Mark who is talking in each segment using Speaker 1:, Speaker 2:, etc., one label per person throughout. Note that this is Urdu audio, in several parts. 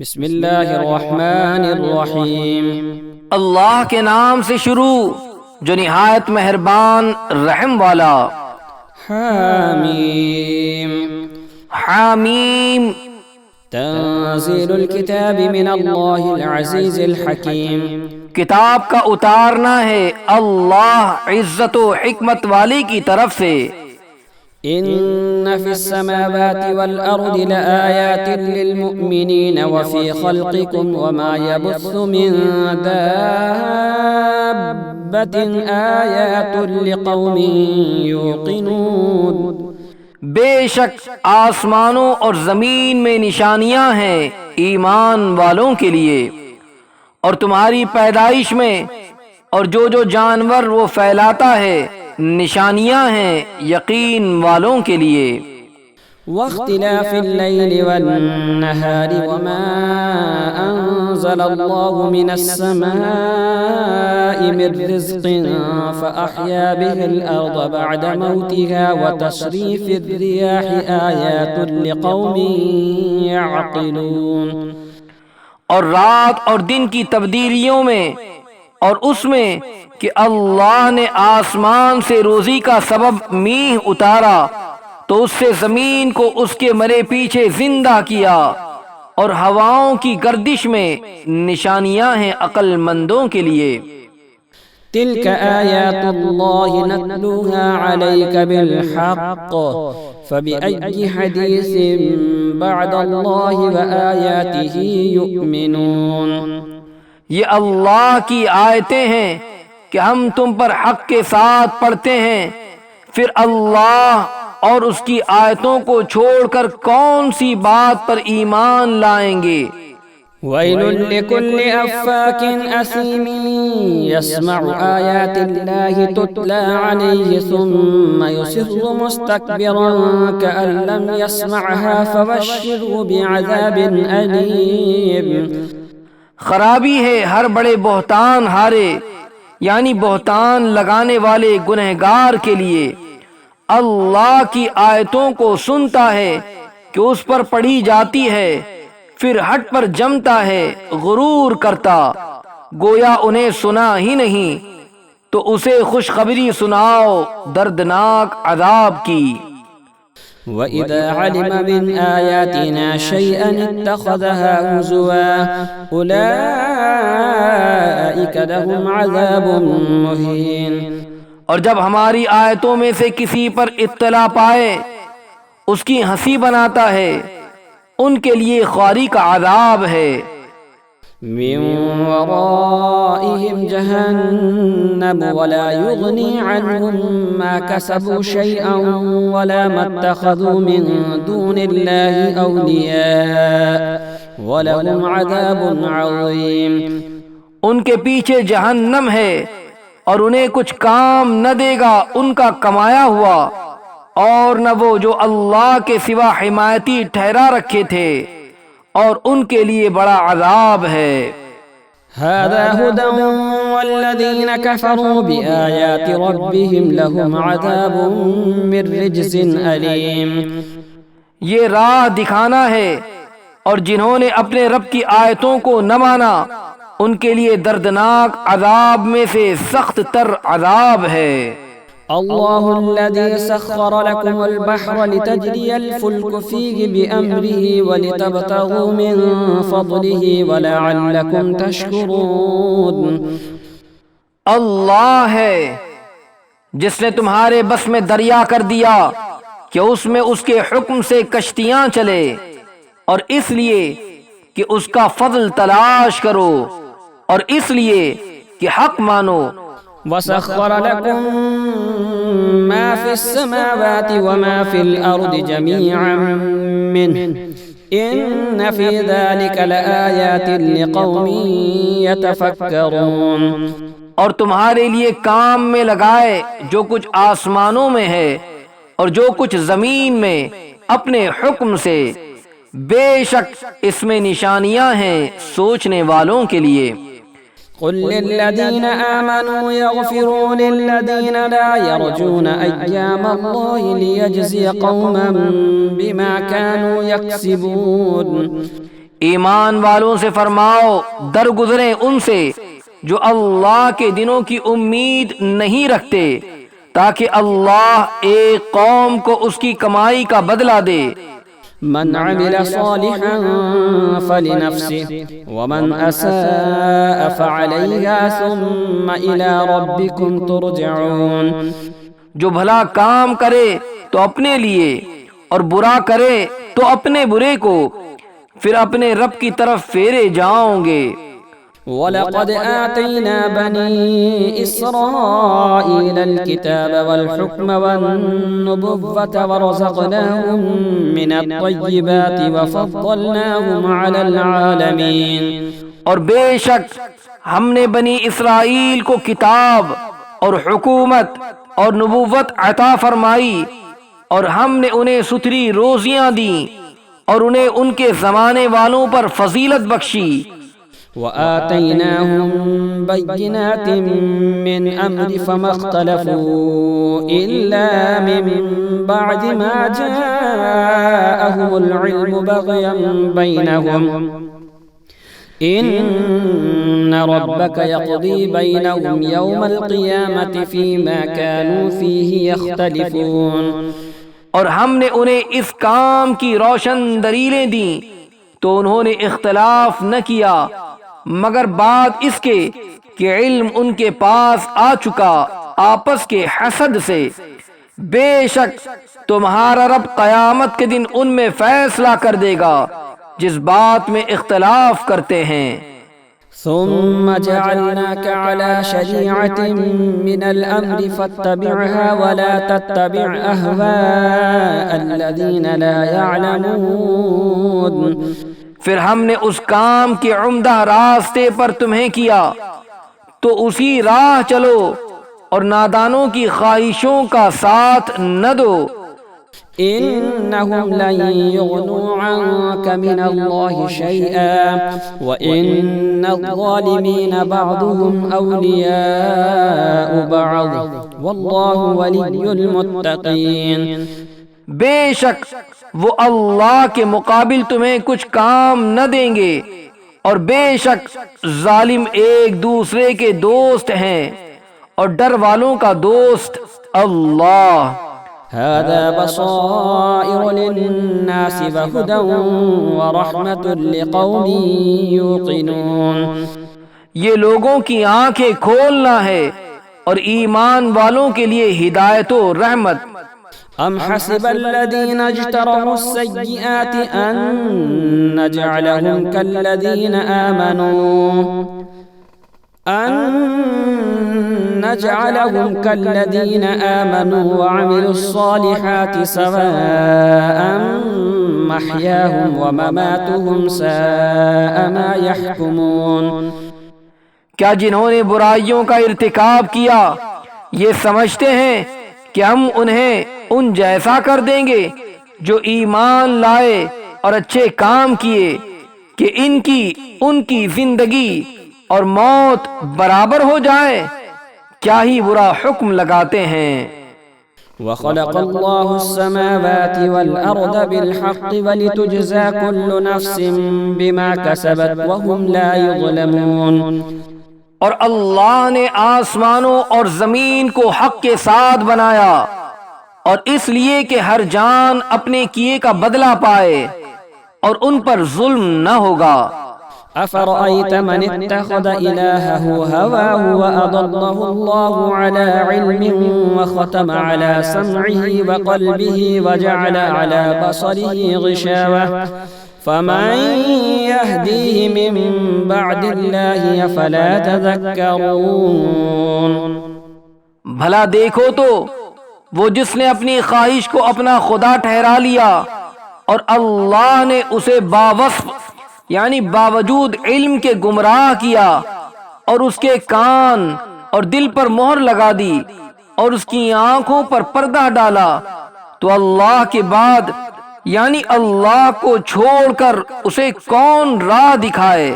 Speaker 1: بسم اللہ الرحمن الرحیم۔
Speaker 2: اللہ کے نام سے شروع جو نہایت مہربان رحم والا۔
Speaker 1: حامیم۔
Speaker 2: حامیم۔
Speaker 1: تنزیل الکتاب من اللہ العزیز الحکیم۔
Speaker 2: کتاب کا اتارنا ہے اللہ عزت و حکمت والی کی طرف سے۔
Speaker 1: ان فی السماوات والارض لآیات للمؤمنین وفی خلقکم وما یبث من دابۃ آیات لقوم یوقنون۔
Speaker 2: بے شک آسمانوں اور زمین میں نشانیاں ہیں ایمان والوں کے لیے، اور تمہاری پیدائش میں اور جو جانور وہ پھیلاتا ہے نشانیاں ہیں یقین والوں کے لیے۔
Speaker 1: واختلاف اللیل والنہار وما انزل اللہ من السماء من رزق فأحیا به الارض بعد موتها وتصریف الرياح آیات لقوم يعقلون۔
Speaker 2: اور رات اور دن کی تبدیلیوں میں اور اس میں کہ اللہ نے آسمان سے روزی کا سبب میہ اتارا تو اس سے زمین کو اس کے مرے پیچھے زندہ کیا، اور ہواؤں کی گردش میں نشانیاں ہیں عقل مندوں کے لیے۔
Speaker 1: تلك آیات اللہ نتلوها علیک بالحق فبأي حدیث بعد اللہ وآیاته یؤمنون۔
Speaker 2: یہ اللہ کی آیتیں ہیں کہ ہم تم پر حق کے ساتھ پڑھتے ہیں، پھر اللہ اور اس کی آیتوں کو چھوڑ کر کون سی بات پر ایمان لائیں گے۔
Speaker 1: وَيْلٌ لِكُلِّ أَفَّاكٍ أَثِيمٍ يَسْمَعُ آيَاتِ اللَّهِ تُتْلَى عَلَيْهِ ثُمَّ يُصِرُّ مُسْتَكْبِرًا كَأَن لَّمْ يَسْمَعْهَا فَبَشِّرْهُ بِعَذَابٍ أَلِيمٍ۔
Speaker 2: خرابی ہے ہر بڑے بہتان ہارے، یعنی بہتان لگانے والے گنہگار کے لیے۔ اللہ کی آیتوں کو سنتا ہے کہ اس پر پڑھی جاتی ہے، پھر ہٹ پر جمتا ہے غرور کرتا، گویا انہیں سنا ہی نہیں، تو اسے خوشخبری سناؤ دردناک عذاب کی۔
Speaker 1: وَإِذَا عَلِمَ مِنْ آيَاتِنَا شَيْئًا اتَّخَذَهَا هُزُوًا أُولَئِكَ لَهُمْ عَذَابٌ مُهِينٌ۔
Speaker 2: اور جب ہماری آیتوں میں سے کسی پر اطلاع پائے اس کی ہنسی بناتا ہے، ان کے لیے خواری کا عذاب ہے۔
Speaker 1: من ورائهم جهنم ولا يغني عنهم ما كسبوا شيئا ولا ما اتخذوا من دون الله أولياء ولهم عذاب عظيم۔
Speaker 2: ان کے پیچھے جہنم ہے اور انہیں کچھ کام نہ دے گا ان کا کمایا ہوا، اور نہ وہ جو اللہ کے سوا حمایتی ٹھہرا رکھے تھے، اور ان کے لیے بڑا عذاب ہے۔
Speaker 1: هذا هدى والذين كفروا بآيات ربهم لهم عذاب من رجز أليم۔
Speaker 2: یہ راہ دکھانا ہے، اور جنہوں نے اپنے رب کی آیتوں کو نہ مانا ان کے لیے دردناک عذاب میں سے سخت تر عذاب ہے۔
Speaker 1: اللہ الذي سخر لكم البحر لتجري الفلك فيه بأمره ولتبتغوا من فضله ولعلكم تشكرون۔
Speaker 2: اللہ ہے جس نے تمہارے بس میں دریا کر دیا کہ اس میں اس کے حکم سے کشتیاں چلے، اور اس لیے کہ اس کا فضل تلاش کرو، اور اس لیے کہ حق مانو۔
Speaker 1: وَسَخَّرَ لَكُم مَّا فِي السَّمَاوَاتِ وَمَا فِي الْأَرْضِ جَمِيعًا مِّنْهُ إِنَّ فِي ذَلِكَ لَآيَاتٍ لِقَوْمٍ يَتَفَكَّرُونَ۔
Speaker 2: اور تمہارے لیے کام میں لگائے جو کچھ آسمانوں میں ہے اور جو کچھ زمین میں اپنے حکم سے، بے شک اس میں نشانیاں ہیں سوچنے والوں کے لیے۔
Speaker 1: قل للذین آمنوا یغفروا للذین لا یرجون ایام اللہ لیجزی قوما بما كانوا یکسبون۔
Speaker 2: ایمان والوں سے فرماؤ درگزریں ان سے جو اللہ کے دنوں کی امید نہیں رکھتے، تاکہ اللہ ایک قوم کو اس کی کمائی کا بدلہ دے۔
Speaker 1: من عمل صالحا فلنفسه ومن أساء فعليها ثم إلى ربكم ترجعون۔
Speaker 2: جو بھلا کام کرے تو اپنے لیے اور برا کرے تو اپنے برے کو، پھر اپنے رب کی طرف پھیرے جاؤں گے۔
Speaker 1: وَلَقَدْ آتَيْنَا بَنِي إِسْرَائِيلَ الْكِتَابَ وَالْحُكْمَ وَالنُّبُوَّةَ وَرَزَقْنَاهُمْ مِنَ الطَّيِّبَاتِ وَفَضَّلْنَاهُمْ عَلَى الْعَالَمِينَ۔
Speaker 2: اور بے شک ہم نے بنی اسرائیل کو کتاب اور حکومت اور نبوت عطا فرمائی، اور ہم نے انہیں ستھری روزیاں دیں اور انہیں ان کے زمانے والوں پر فضیلت بخشی۔
Speaker 1: وآتيناهم بينات من أمر فما اختلفوا إلا من بعد ما جاءهم العلم بغيا بينهم إن ربك يقضي بينهم يوم القيامة فيما كانوا فيه يختلفون۔
Speaker 2: اور ہم نے انہیں اس کام کی روشن دلیلیں دیں تو انہوں نے اختلاف نہ کیا مگر بعد اس کے کہ علم ان کے پاس آ چکا آپس کے حسد سے۔ بے شک تمہارا رب قیامت کے دن ان میں فیصلہ کر دے گا جس بات میں اختلاف کرتے ہیں۔
Speaker 1: ثم جعلناك على شريعة من الأمر فاتبعها ولا تتبع أهواء الذين لا يعلمون۔
Speaker 2: پھر ہم نے اس کام کے عمدہ راستے پر تمہیں کیا تو اسی راہ چلو اور نادانوں کی خواہشوں کا ساتھ نہ دو۔
Speaker 1: إنهم لن يغنوا عنك من الله شيئا وإن الظالمين بعضهم أولياء بعض والله ولي المتقين۔
Speaker 2: بے شک وہ اللہ کے مقابل تمہیں کچھ کام نہ دیں گے، اور بے شک ظالم ایک دوسرے کے دوست ہیں، اور ڈر والوں کا دوست اللہ۔
Speaker 1: هذا بصائر للناس وهدى ورحمة لقوم يوقنون۔
Speaker 2: یہ لوگوں کی آنکھیں کھولنا ہے اور ایمان والوں کے لیے ہدایت و رحمت۔
Speaker 1: أم حسب الذين اجترحوا السيئات أن نجعلهم كالذين آمنوا وعملوا الصالحات سواء محياهم ومماتهم ساء ما يحكمون۔
Speaker 2: کیا جنہوں نے برائیوں کا ارتکاب کیا یہ سمجھتے ہیں کہ ہم انہیں ان جیسا کر دیں گے جو ایمان لائے اور اچھے کام کیے کہ ان کی زندگی اور موت برابر ہو جائے؟ کیا ہی برا حکم لگاتے ہیں۔
Speaker 1: وخلق الله السماوات والأرض بالحق ولتجزى كل نفس بما كسبت وهم لا يظلمون۔
Speaker 2: اور اللہ نے آسمانوں اور زمین کو حق کے ساتھ بنایا، اور اس لیے کہ ہر جان اپنے کیے کا بدلہ پائے اور ان پر ظلم نہ ہوگا۔
Speaker 1: أفرأيت من اتخذ إلهه هواه وأضله الله على علم وختم على سمعه وقلبه وجعل على بصره غشاوة فمن يهديه من بعد الله أفلا تذكرون۔
Speaker 2: بھلا دیکھو تو وہ جس نے اپنی خواہش کو اپنا خدا ٹھہرا لیا اور اللہ نے اسے باوصف یعنی باوجود علم کے گمراہ کیا، اور اس کے کان اور دل پر مہر لگا دی اور اس کی آنکھوں پر پردہ ڈالا، تو اللہ کے بعد یعنی اللہ کو چھوڑ کر اسے کون راہ دکھائے؟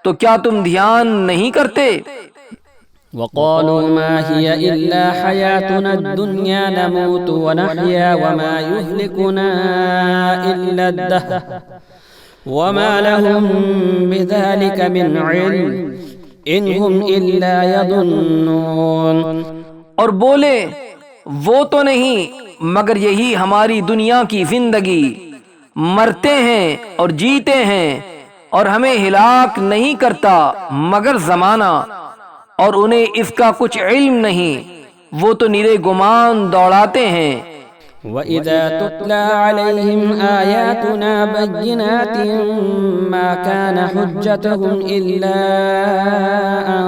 Speaker 2: تو کیا تم دھیان نہیں کرتے؟
Speaker 1: وقالوا ما هي إلا حياتنا الدنيا نموت ونحيا وما يهلكنا إلا الدهر وما لهم بذلك من علم إن هم إلا يظنون۔
Speaker 2: اور بولے وہ تو نہیں مگر یہی ہماری دنیا کی زندگی، مرتے ہیں اور جیتے ہیں اور ہمیں ہلاک نہیں کرتا مگر زمانہ، اور انہیں اس کا کچھ علم نہیں، وہ تو نرے گمان دوڑاتے ہیں۔
Speaker 1: وَإِذَا تُتْلَى عَلَيْهِمْ آيَاتُنَا بَيِّنَاتٍ مَا كَانَ حُجَّتُهُمْ إِلَّا أَن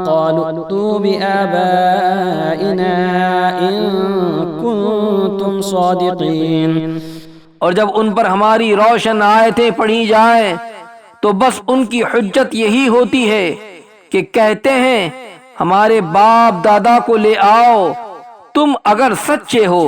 Speaker 1: قَالُوا ائْتُوا بِآبَائِنَا إِن كُنتُمْ صَادِقِينَ۔
Speaker 2: اور جب ان پر ہماری روشن آیتیں پڑھی جائیں تو بس ان کی حجت یہی ہوتی ہے کہ کہتے ہیں ہمارے باپ دادا کو لے آؤ تم اگر سچے ہو۔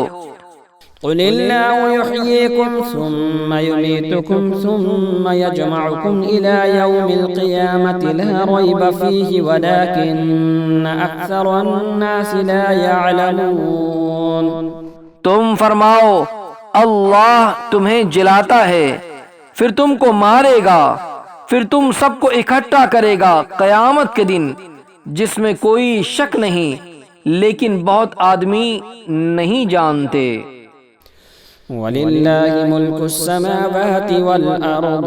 Speaker 1: قل اللہ یحییکم ثم یمیتکم ثم یجمعکم الى یوم القیامة لا ریب فیہ ولکن اکثر الناس لا یعلمون۔
Speaker 2: تم فرماؤ اللہ تمہیں جلاتا ہے، پھر تم کو مارے گا، پھر تم سب کو اکٹھا کرے گا قیامت کے دن، جس میں کوئی شک نہیں، لیکن بہت آدمی نہیں جانتے۔
Speaker 1: وَلِلَّهِ مُلْكُ السَّمَاوَاتِ وَالْأَرْضِ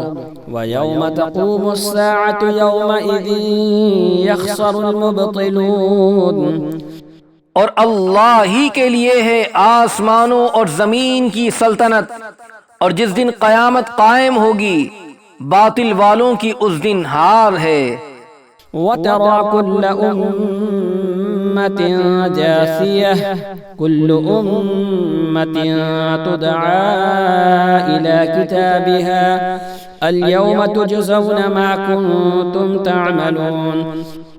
Speaker 1: وَيَوْمَ تَقُومُ السَّاعَةُ يَوْمَئِذٍ يَخْسَرُ الْمُبْطِلُونَ۔
Speaker 2: اور اللہ ہی کے لیے ہے آسمانوں اور زمین کی سلطنت، اور جس دن قیامت قائم ہوگی باطل والوں کی اس دن ہار ہے۔
Speaker 1: وَتَرَى كُلَّ أُمَّةٍ جَاثِيَةً كُلُّ أُمَّةٍ تُدْعَى إِلَى كِتَابِهَا الْيَوْمَ تُجْزَوْنَ مَا كُنتُمْ تَعْمَلُونَ۔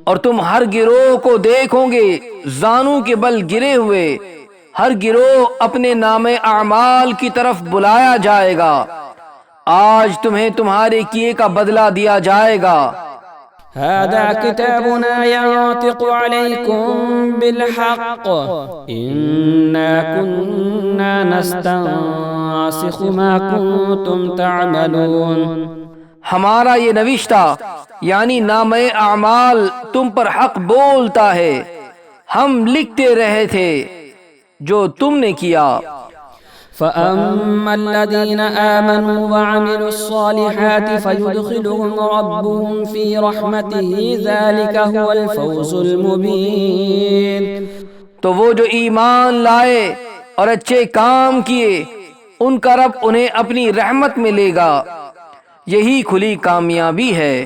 Speaker 2: اور تم ہر گروہ کو دیکھو گے زانوں کے بل گرے ہوئے، ہر گروہ اپنے نام اعمال کی طرف بلایا جائے گا، آج تمہیں تمہارے کیے کا بدلہ دیا جائے گا۔
Speaker 1: هذا كتابنا ينطق عليكم بالحق إنا كنا نستنسخ ما كنتم تعملون۔
Speaker 2: ہمارا یہ نوشتہ یعنی نام اعمال تم پر حق بولتا ہے، ہم لکھتے رہے تھے جو تم نے کیا۔
Speaker 1: فَأَمَّا الَّذِينَ آمَنُوا وَعَمِلُوا الصَّالِحَاتِ فَيُدْخِلُهُمْ رَبُّهُمْ فِي رَحْمَتِهِ ذَلِكَ هُوَ الْفَوْزُ الْمُبِينُ۔
Speaker 2: تو وہ جو ایمان لائے اور اچھے کام کیے ان کا رب انہیں اپنی رحمت میں لے گا، یہی کھلی کامیابی ہے۔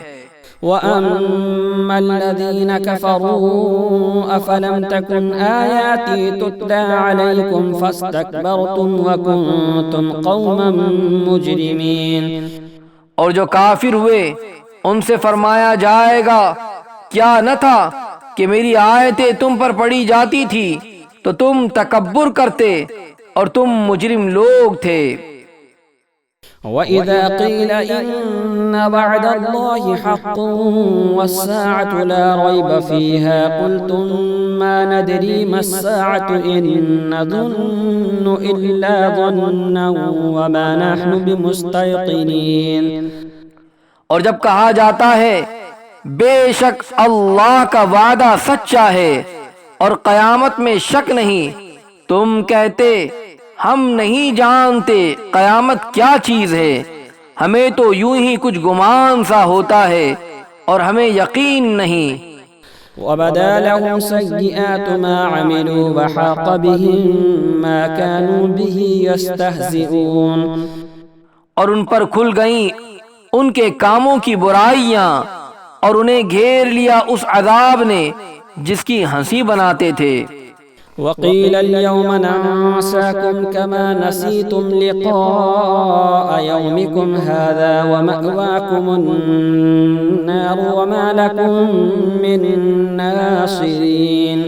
Speaker 1: وَأَمَّا الَّذِينَ كَفَرُوا أَفَلَمْ تَكُنْ آيَاتِي تُتْلَى عَلَيْكُمْ فَاسْتَكْبَرْتُمْ وَكُنْتُمْ قَوْمًا مُجْرِمِينَ۔
Speaker 2: اور جو کافر ہوئے ان سے فرمایا جائے گا کیا نہ تھا کہ میری آیتیں تم پر پڑھی جاتی تھی تو تم تکبر کرتے اور تم مجرم لوگ تھے۔
Speaker 1: وَإِذَا قِيلَ إِنَّ وَعْدَ اللَّهِ حَقٌّ وَالسَّاعَةُ لَا رَيْبَ فِيهَا قُلْتُمْ مَا نَدْرِي مَا السَّاعَةُ إِن نَّظُنُّ إِلَّا ظَنًّا وَمَا نَحْنُ بِمُسْتَيْقِنِينَ۔
Speaker 2: اور جب کہا جاتا ہے بے شک اللہ کا وعدہ سچا ہے اور قیامت میں شک نہیں، تم کہتے ہم نہیں جانتے قیامت کیا چیز ہے، ہمیں تو یوں ہی کچھ گمان سا ہوتا ہے اور ہمیں یقین نہیں۔
Speaker 1: وَبَدَا لَهُمْ سَيِّئَاتُ مَا عَمِلُوا وَحَاقَ بِهِم مَّا كَانُوا بِهِ يَسْتَهْزِئُونَ۔
Speaker 2: اور ان پر کھل گئیں ان کے کاموں کی برائیاں اور انہیں گھیر لیا اس عذاب نے جس کی ہنسی بناتے تھے۔
Speaker 1: وَقِيلَ الْيَوْمَ نَنسَاكُمْ كَمَا نَسِيتُمْ لِقَاءَ يَوْمِكُمْ هَذَا وَمَأْوَاكُمُ النَّارُ وَمَا لَكُمْ مِن نَاصِرِينَ۔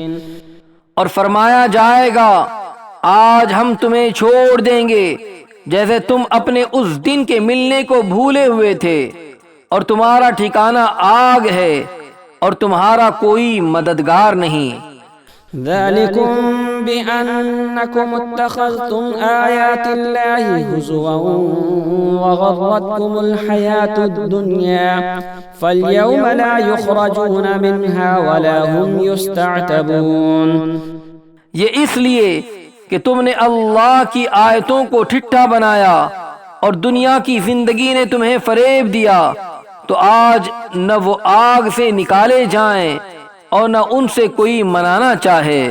Speaker 2: اور فرمایا جائے گا آج ہم تمہیں چھوڑ دیں گے جیسے تم اپنے اس دن کے ملنے کو بھولے ہوئے تھے، اور تمہارا ٹھکانہ آگ ہے اور تمہارا کوئی مددگار نہیں۔
Speaker 1: ذَلِكُمْ بأنكم اتخذتم آيات الله هزوا وغرتكم الحياة الدنيا فاليوم لا يخرجون منها ولا هم يستعتبون۔
Speaker 2: یہ اس لیے کہ تم نے اللہ کی آیتوں کو ٹھٹا بنایا اور دنیا کی زندگی نے تمہیں فریب دیا، تو آج نہ وہ آگ سے نکالے جائیں اور نہ ان سے کوئی منانا چاہے۔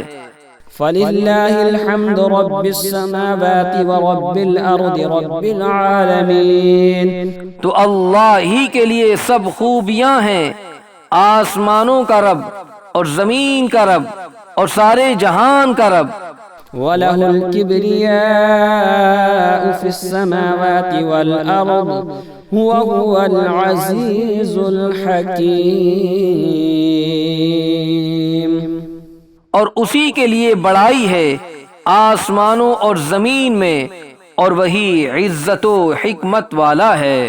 Speaker 1: فَلِلَّهِ الْحَمْدُ رَبِّ السَّمَاوَاتِ وَرَبِّ الْأَرْضِ رَبِّ الْعَالَمِينَ،
Speaker 2: تو اللہ ہی کے لیے سب خوبیاں ہیں، آسمانوں کا رب اور زمین کا رب اور سارے جہان کا رب۔
Speaker 1: وَلَهُ الْكِبْرِيَاءُ فِي السَّمَاوَاتِ وَالْأَرْضِ وَهُوَ الْعَزِيزُ الْحَكِيمُ۔
Speaker 2: اور اسی کے لیے بڑائی ہے آسمانوں اور زمین میں، اور وہی عزت و حکمت والا ہے۔